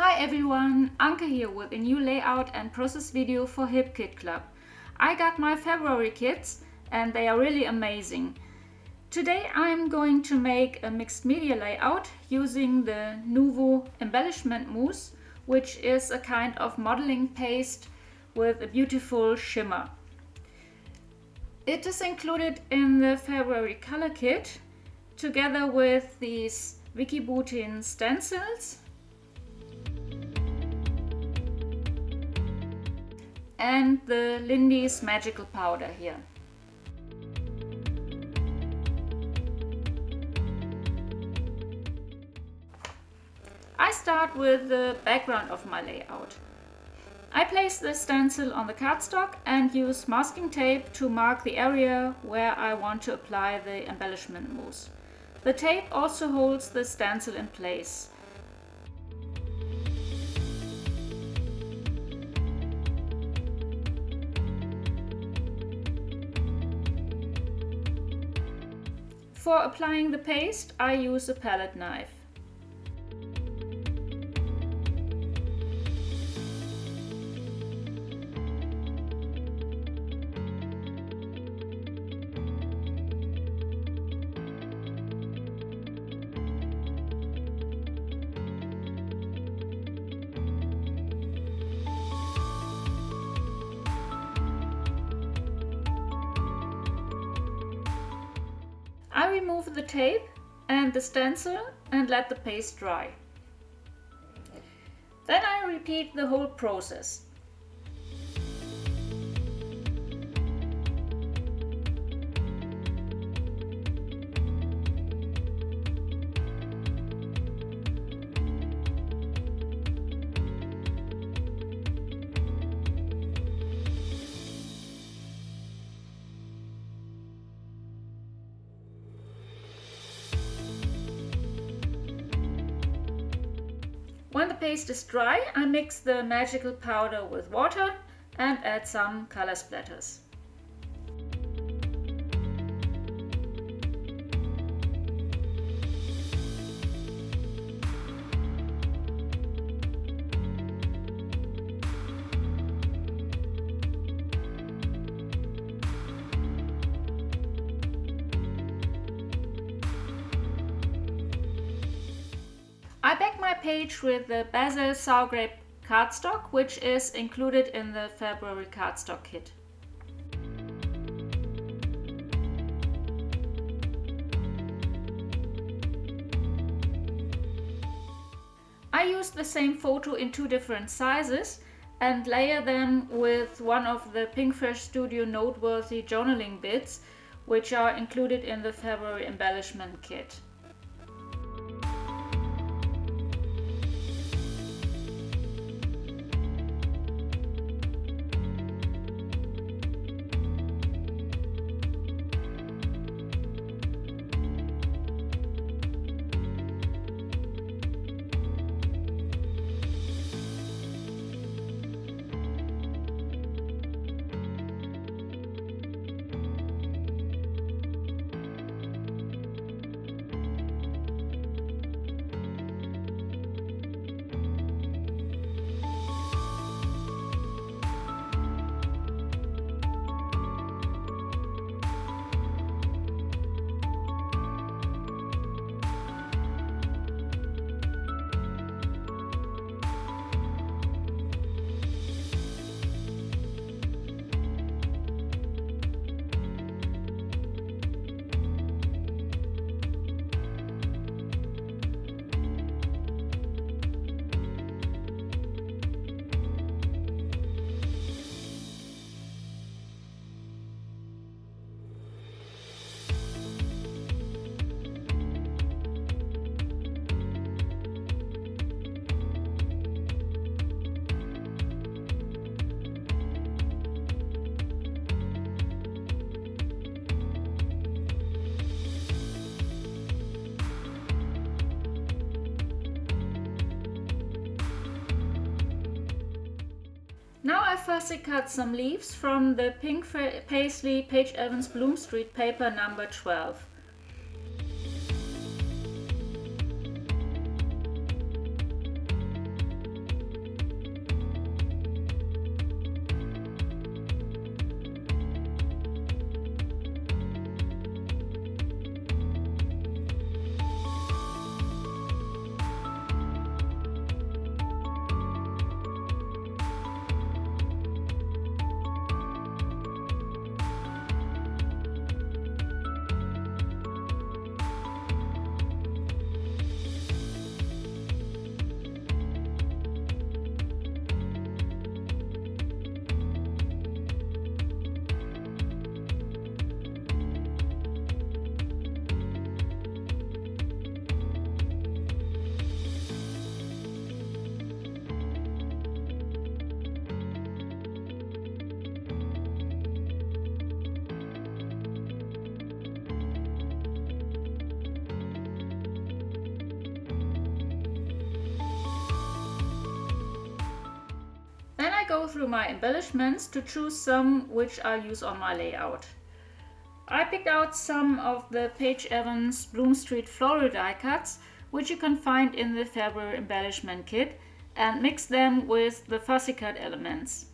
Hi everyone, Anke here with a new layout and process video for Hip Kit Club. I got my February kits and they are really amazing. Today I'm going to make a mixed media layout using the Nuvo embellishment mousse, which is a kind of modeling paste with a beautiful shimmer. It is included in the February color kit together with these Wikiboutin stencils and the Lindy's magical powder here. I start with the background of my layout. I place the stencil on the cardstock and use masking tape to mark the area where I want to apply the embellishment mousse. The tape also holds the stencil in place. For applying the paste, I use a palette knife. I remove the tape and the stencil and let the paste dry. Then I repeat the whole process. When the paste is dry, I mix the magical powder with water and add some color splatters. I back my page with the basil sour grape cardstock, which is included in the February cardstock kit. I used the same photo in two different sizes and layer them with one of the Pinkfish Studio noteworthy journaling bits, which are included in the February embellishment kit. Now I fussy cut some leaves from the pink paisley Page Evans Bloom Street paper number 12. through my embellishments to choose some which I use on my layout. I picked out some of the Paige Evans Bloom Street floral die cuts, which you can find in the February embellishment kit, and mixed them with the fussy cut elements.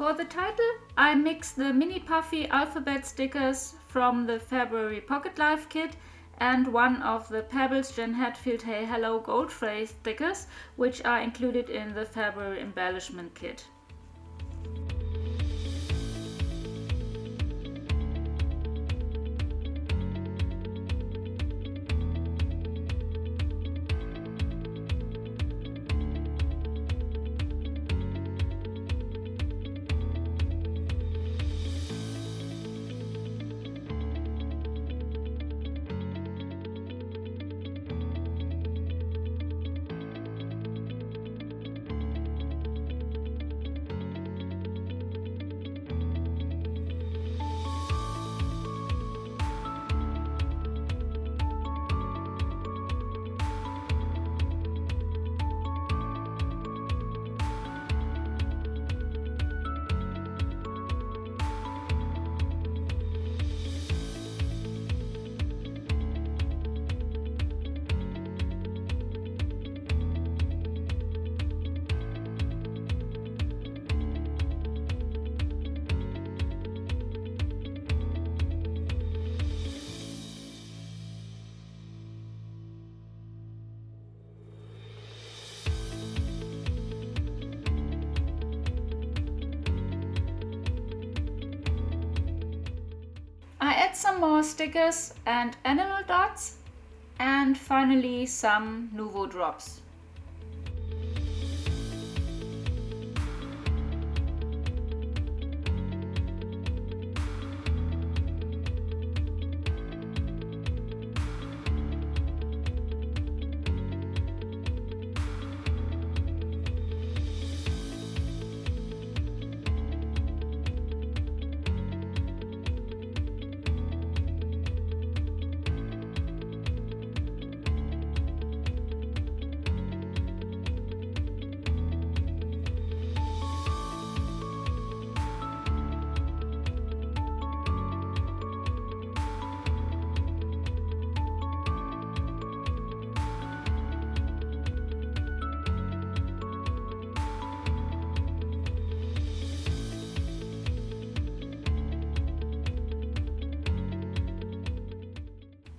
For the title, I mixed the mini puffy alphabet stickers from the February Pocket Life kit and one of the Pebbles Jen Hatfield Hey Hello Gold Phrase stickers, which are included in the February embellishment kit. I add some more stickers and animal dots, and finally some Nuvo drops.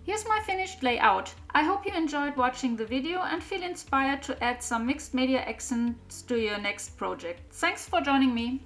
Here's my finished layout. I hope you enjoyed watching the video and feel inspired to add some mixed media accents to your next project. Thanks for joining me.